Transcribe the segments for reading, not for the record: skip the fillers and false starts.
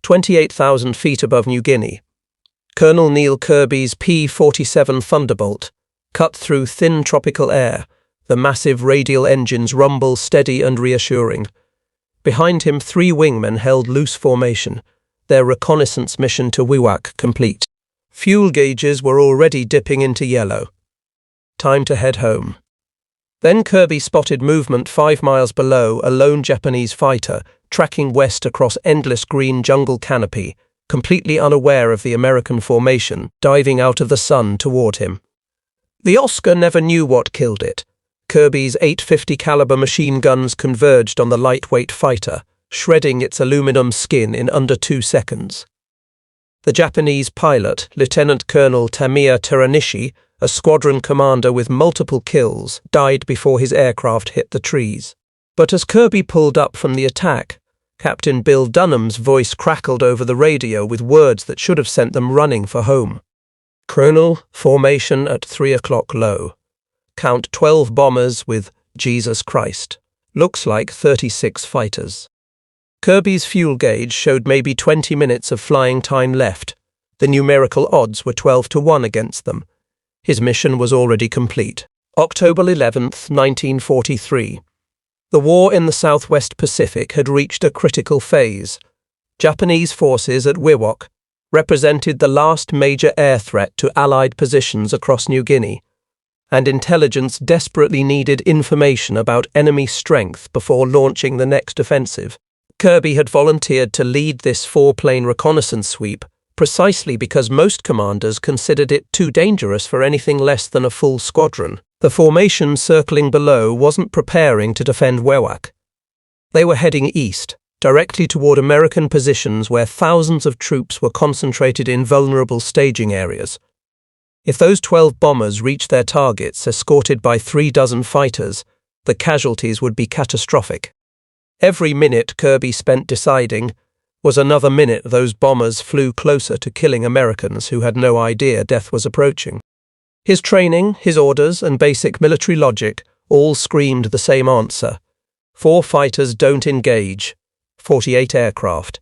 28,000 feet above New Guinea. Colonel Neel Kearby's P-47 Thunderbolt cut through thin tropical air, the massive radial engines rumble steady and reassuring. Behind him, 3 wingmen held loose formation, their reconnaissance mission to Wewak complete. Fuel gauges were already dipping into yellow. Time to head home. Then Kearby spotted movement 5 miles below, a lone Japanese fighter, tracking west across endless green jungle canopy, completely unaware of the American formation, diving out of the sun toward him. The Oscar never knew what killed it. Kearby's .850 caliber machine guns converged on the lightweight fighter, shredding its aluminum skin in under 2 seconds. The Japanese pilot, Lieutenant Colonel Tamiya Teranishi, a squadron commander with multiple kills, died before his aircraft hit the trees. But as Kearby pulled up from the attack, Captain Bill Dunham's voice crackled over the radio with words that should have sent them running for home. "Colonel, formation at 3 o'clock low. Count 12 bombers with Jesus Christ. Looks like 36 fighters." Kearby's fuel gauge showed maybe 20 minutes of flying time left. The numerical odds were 12-1 against them. His mission was already complete. October 11th, 1943. The war in the Southwest Pacific had reached a critical phase. Japanese forces at Wewak represented the last major air threat to Allied positions across New Guinea, and intelligence desperately needed information about enemy strength before launching the next offensive. Kearby had volunteered to lead this 4-plane reconnaissance sweep precisely because most commanders considered it too dangerous for anything less than a full squadron. The formation circling below wasn't preparing to defend Wewak. They were heading east, directly toward American positions where thousands of troops were concentrated in vulnerable staging areas. If those 12 bombers reached their targets escorted by 3 dozen fighters, the casualties would be catastrophic. Every minute Kearby spent deciding was another minute those bombers flew closer to killing Americans who had no idea death was approaching. His training, his orders, and basic military logic all screamed the same answer. 4 fighters don't engage. 48 aircraft.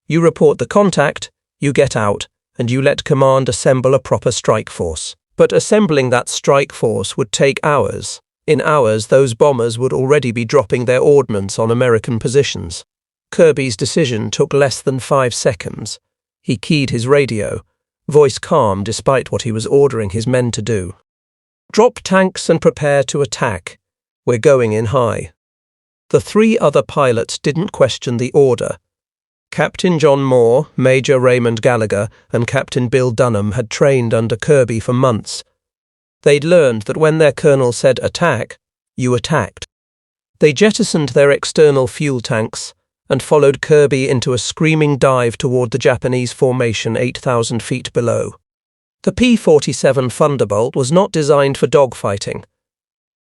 You report the contact, you get out, and you let command assemble a proper strike force. But assembling that strike force would take hours. In hours, those bombers would already be dropping their ordnance on American positions. Kearby's decision took less than 5 seconds. He keyed his radio, voice calm despite what he was ordering his men to do. "Drop tanks and prepare to attack. We're going in high." The 3 other pilots didn't question the order. Captain John Moore, Major Raymond Gallagher, and Captain Bill Dunham had trained under Kearby for months. They'd learned that when their colonel said attack, you attacked. They jettisoned their external fuel tanks and followed Kearby into a screaming dive toward the Japanese formation 8,000 feet below. The P-47 Thunderbolt was not designed for dogfighting.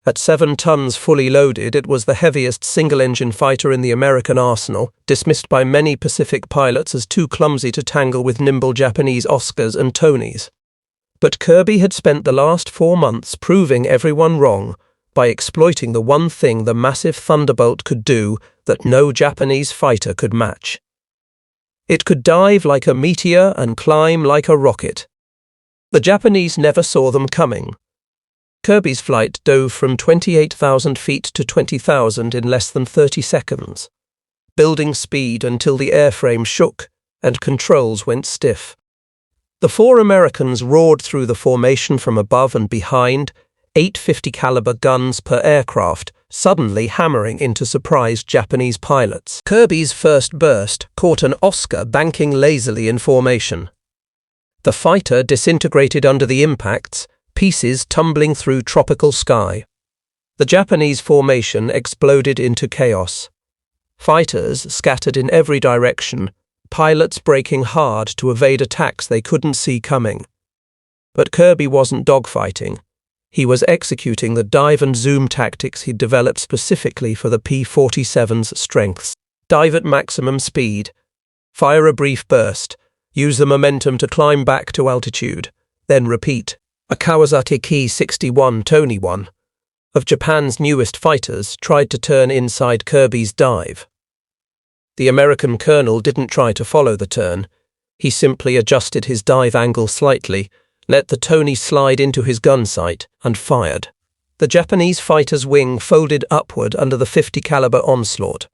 At 7 tons fully loaded, it was the heaviest single-engine fighter in the American arsenal, dismissed by many Pacific pilots as too clumsy to tangle with nimble Japanese Oscars and Tonys. But Kearby had spent the last 4 months proving everyone wrong by exploiting the one thing the massive Thunderbolt could do that no Japanese fighter could match. It could dive like a meteor and climb like a rocket. The Japanese never saw them coming. Kearby's flight dove from 28,000 feet to 20,000 in less than 30 seconds, building speed until the airframe shook and controls went stiff. The 4 Americans roared through the formation from above and behind, .850 caliber guns per aircraft, suddenly hammering into surprised Japanese pilots. Kearby's first burst caught an Oscar banking lazily in formation. The fighter disintegrated under the impacts, pieces tumbling through tropical sky. The Japanese formation exploded into chaos. Fighters scattered in every direction, pilots braking hard to evade attacks they couldn't see coming. But Kearby wasn't dogfighting. He was executing the dive and zoom tactics he'd developed specifically for the P-47's strengths. Dive at maximum speed. Fire a brief burst. Use the momentum to climb back to altitude. Then repeat. A Kawasaki Ki-61 Tony 1 of Japan's newest fighters tried to turn inside Kearby's dive. The American colonel didn't try to follow the turn. He simply adjusted his dive angle slightly, let the Tony slide into his gun sight, and fired. The Japanese fighter's wing folded upward under the .50 caliber onslaught.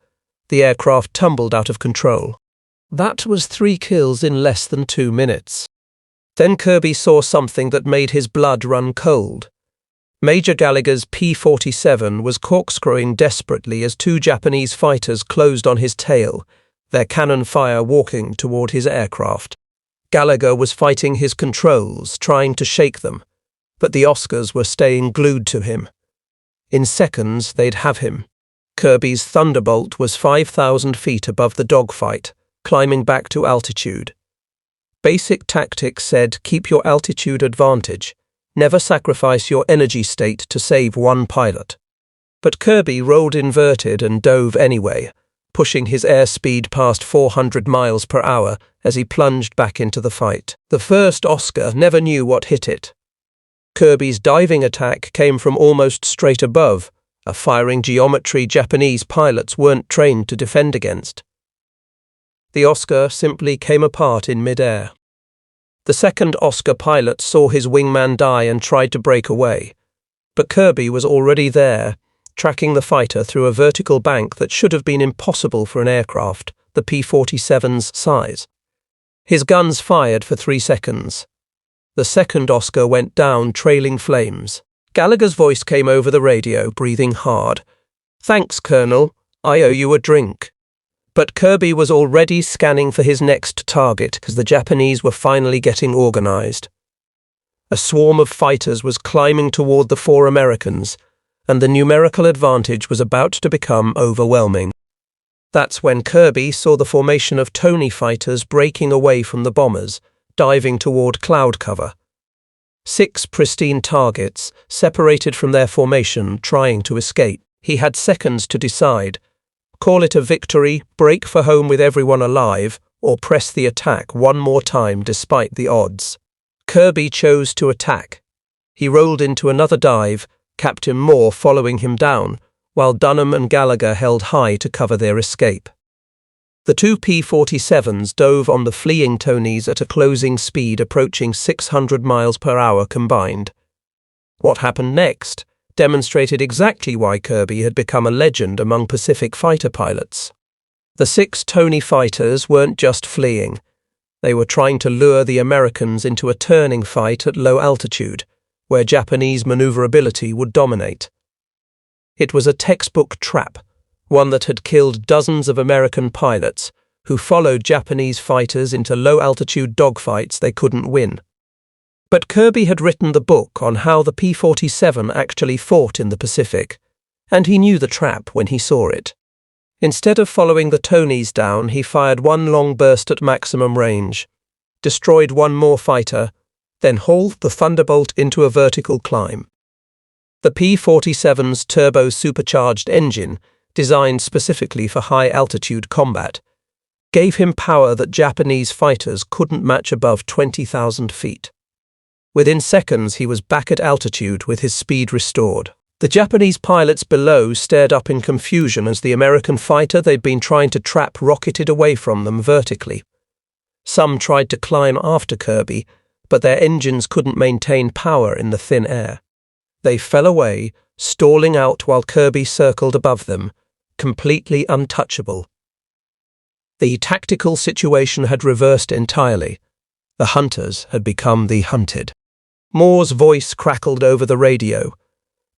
The aircraft tumbled out of control. That was 3 kills in less than 2 minutes. Then Kearby saw something that made his blood run cold. Major Gallagher's P-47 was corkscrewing desperately as 2 Japanese fighters closed on his tail, their cannon fire walking toward his aircraft. Gallagher was fighting his controls, trying to shake them, but the Oscars were staying glued to him. In seconds, they'd have him. Kearby's Thunderbolt was 5,000 feet above the dogfight, climbing back to altitude. Basic tactics said keep your altitude advantage, never sacrifice your energy state to save one pilot. But Kearby rolled inverted and dove anyway, pushing his airspeed past 400 miles per hour as he plunged back into the fight. The first Oscar never knew what hit it. Kearby's diving attack came from almost straight above, a firing geometry Japanese pilots weren't trained to defend against. The Oscar simply came apart in mid-air. The second Oscar pilot saw his wingman die and tried to break away, but Kearby was already there, tracking the fighter through a vertical bank that should have been impossible for an aircraft the P-47's size. His guns fired for 3 seconds. The second Oscar went down, trailing flames. Gallagher's voice came over the radio, breathing hard. "Thanks, Colonel. I owe you a drink." But Kearby was already scanning for his next target because the Japanese were finally getting organized. A swarm of fighters was climbing toward the 4 Americans, and the numerical advantage was about to become overwhelming. That's when Kearby saw the formation of Tony fighters breaking away from the bombers, diving toward cloud cover. 6 pristine targets, separated from their formation, trying to escape. He had seconds to decide. Call it a victory, break for home with everyone alive, or press the attack one more time despite the odds. Kearby chose to attack. He rolled into another dive, Captain Moore following him down, while Dunham and Gallagher held high to cover their escape. The 2 P-47s dove on the fleeing Tonys at a closing speed approaching 600 miles per hour combined. What happened next demonstrated exactly why Kearby had become a legend among Pacific fighter pilots. The 6 Tony fighters weren't just fleeing. They were trying to lure the Americans into a turning fight at low altitude, where Japanese maneuverability would dominate. It was a textbook trap, one that had killed dozens of American pilots who followed Japanese fighters into low-altitude dogfights they couldn't win. But Kearby had written the book on how the P-47 actually fought in the Pacific, and he knew the trap when he saw it. Instead of following the Tonys down, he fired one long burst at maximum range, destroyed one more fighter, then hauled the Thunderbolt into a vertical climb. The P-47's turbo-supercharged engine, designed specifically for high-altitude combat, gave him power that Japanese fighters couldn't match above 20,000 feet. Within seconds, he was back at altitude with his speed restored. The Japanese pilots below stared up in confusion as the American fighter they'd been trying to trap rocketed away from them vertically. Some tried to climb after Kearby, but their engines couldn't maintain power in the thin air. They fell away, stalling out while Kearby circled above them, completely untouchable. The tactical situation had reversed entirely. The hunters had become the hunted. Moore's voice crackled over the radio.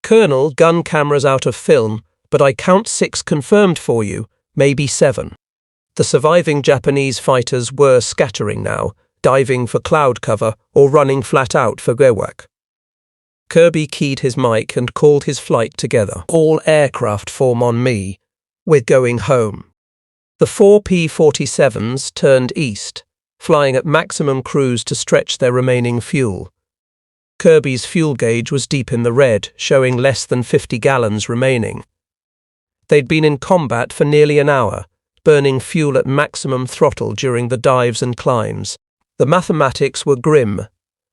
"Colonel, gun cameras out of film, but I count 6 confirmed for you, maybe 7. The surviving Japanese fighters were scattering now, diving for cloud cover or running flat out for Wewak." Kearby keyed his mic and called his flight together. "All aircraft form on me. We're going home." The 4 P-47s turned east, flying at maximum cruise to stretch their remaining fuel. Kearby's fuel gauge was deep in the red, showing less than 50 gallons remaining. They'd been in combat for nearly an hour, burning fuel at maximum throttle during the dives and climbs. The mathematics were grim.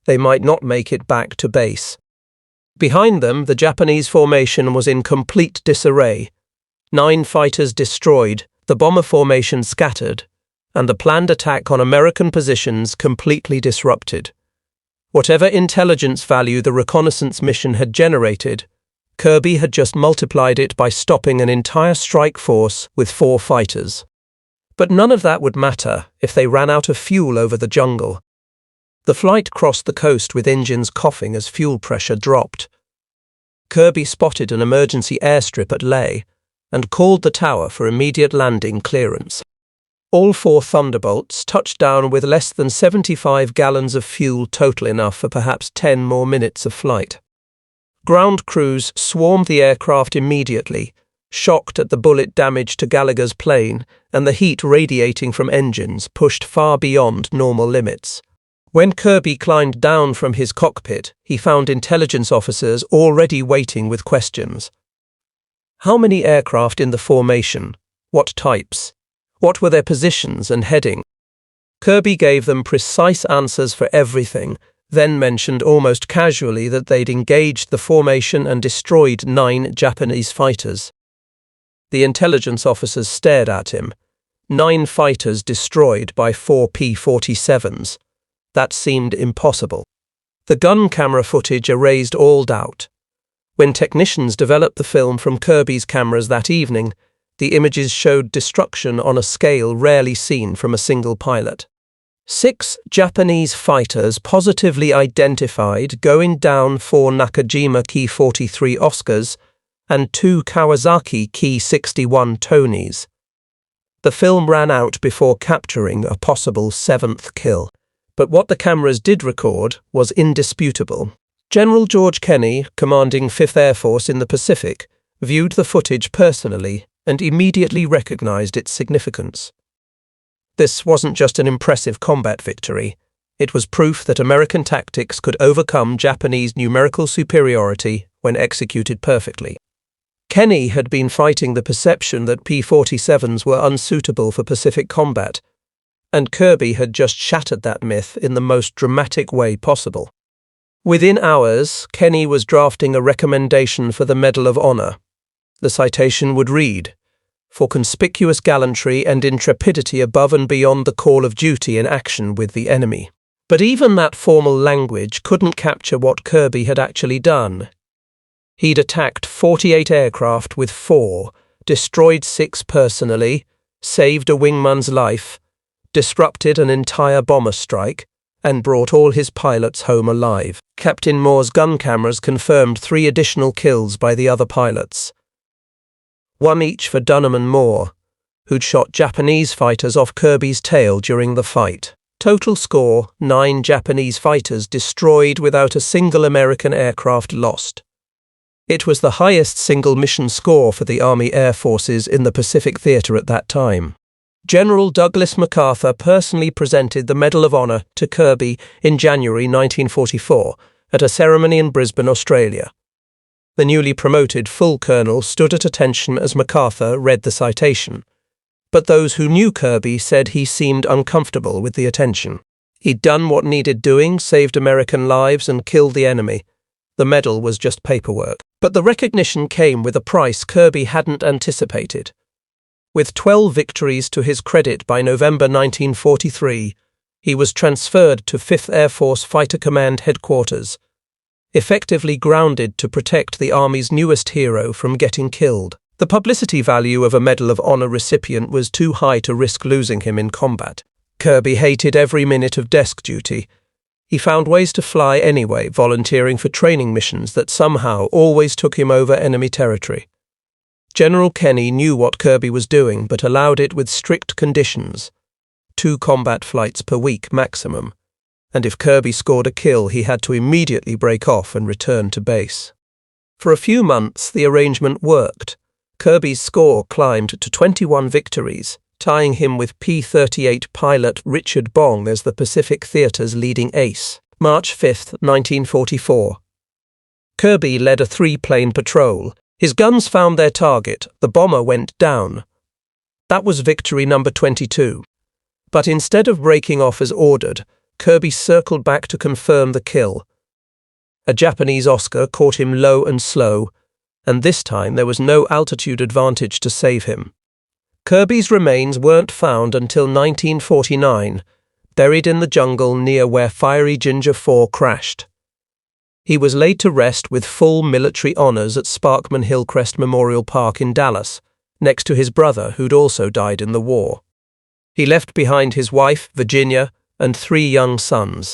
They might not make it back to base. Behind them, the Japanese formation was in complete disarray. 9 fighters destroyed, The bomber formation scattered, and the planned attack on American positions completely disrupted. Whatever intelligence value the reconnaissance mission had generated, Kearby had just multiplied it by stopping an entire strike force with 4 fighters. But none of that would matter if they ran out of fuel over the jungle. The flight crossed the coast with engines coughing as fuel pressure dropped. Kearby spotted an emergency airstrip at Leh and called the tower for immediate landing clearance. All 4 Thunderbolts touched down with less than 75 gallons of fuel, total enough for perhaps 10 more minutes of flight. Ground crews swarmed the aircraft immediately, shocked at the bullet damage to Gallagher's plane and the heat radiating from engines pushed far beyond normal limits. When Kearby climbed down from his cockpit, he found intelligence officers already waiting with questions. How many aircraft in the formation? What types? What were their positions and heading? Kearby gave them precise answers for everything, then mentioned almost casually that they'd engaged the formation and destroyed 9 Japanese fighters. The intelligence officers stared at him. 9 fighters destroyed by 4 P-47s. That seemed impossible. The gun camera footage erased all doubt. When technicians developed the film from Kearby's cameras that evening, the images showed destruction on a scale rarely seen from a single pilot. 6 Japanese fighters positively identified going down 4 Nakajima Ki-43 Oscars and 2 Kawasaki Ki-61 Tonys. The film ran out before capturing a possible 7th kill. But what the cameras did record was indisputable. General George Kenny, commanding 5th Air Force in the Pacific, viewed the footage personally and immediately recognized its significance. This wasn't just an impressive combat victory. It was proof that American tactics could overcome Japanese numerical superiority when executed perfectly. Kenny had been fighting the perception that P-47s were unsuitable for Pacific combat, and Kearby had just shattered that myth in the most dramatic way possible. Within hours, Kenny was drafting a recommendation for the Medal of Honor. The citation would read, "For conspicuous gallantry and intrepidity above and beyond the call of duty in action with the enemy." But even that formal language couldn't capture what Kearby had actually done. He'd attacked 48 aircraft with 4, destroyed 6 personally, saved a wingman's life, disrupted an entire bomber strike, and brought all his pilots home alive. Captain Moore's gun cameras confirmed 3 additional kills by the other pilots. 1 each for Dunham and Moore, who'd shot Japanese fighters off Kearby's tail during the fight. Total score, 9 Japanese fighters destroyed without a single American aircraft lost. It was the highest single mission score for the Army Air Forces in the Pacific Theater at that time. General Douglas MacArthur personally presented the Medal of Honor to Kearby in January 1944 at a ceremony in Brisbane, Australia. The newly promoted full colonel stood at attention as MacArthur read the citation, but those who knew Kearby said he seemed uncomfortable with the attention. He'd done what needed doing, saved American lives and killed the enemy. The medal was just paperwork. But the recognition came with a price Kearby hadn't anticipated. With 12 victories to his credit by November 1943, he was transferred to 5th Air Force Fighter Command Headquarters, effectively grounded to protect the Army's newest hero from getting killed. The publicity value of a Medal of Honor recipient was too high to risk losing him in combat. Kearby hated every minute of desk duty. He found ways to fly anyway, volunteering for training missions that somehow always took him over enemy territory. General Kenny knew what Kearby was doing, but allowed it with strict conditions. 2 combat flights per week maximum. And if Kearby scored a kill, he had to immediately break off and return to base. For a few months, the arrangement worked. Kearby's score climbed to 21 victories, tying him with P-38 pilot Richard Bong as the Pacific Theater's leading ace. March 5, 1944. Kearby led a 3-plane patrol. His guns found their target. The bomber went down. That was victory number 22. But instead of breaking off as ordered, Kearby circled back to confirm the kill. A Japanese Oscar caught him low and slow, and this time there was no altitude advantage to save him. Kearby's remains weren't found until 1949, buried in the jungle near where Fiery Ginger 4 crashed. He was laid to rest with full military honours at Sparkman Hillcrest Memorial Park in Dallas, next to his brother who'd also died in the war. He left behind his wife, Virginia, and 3 young sons.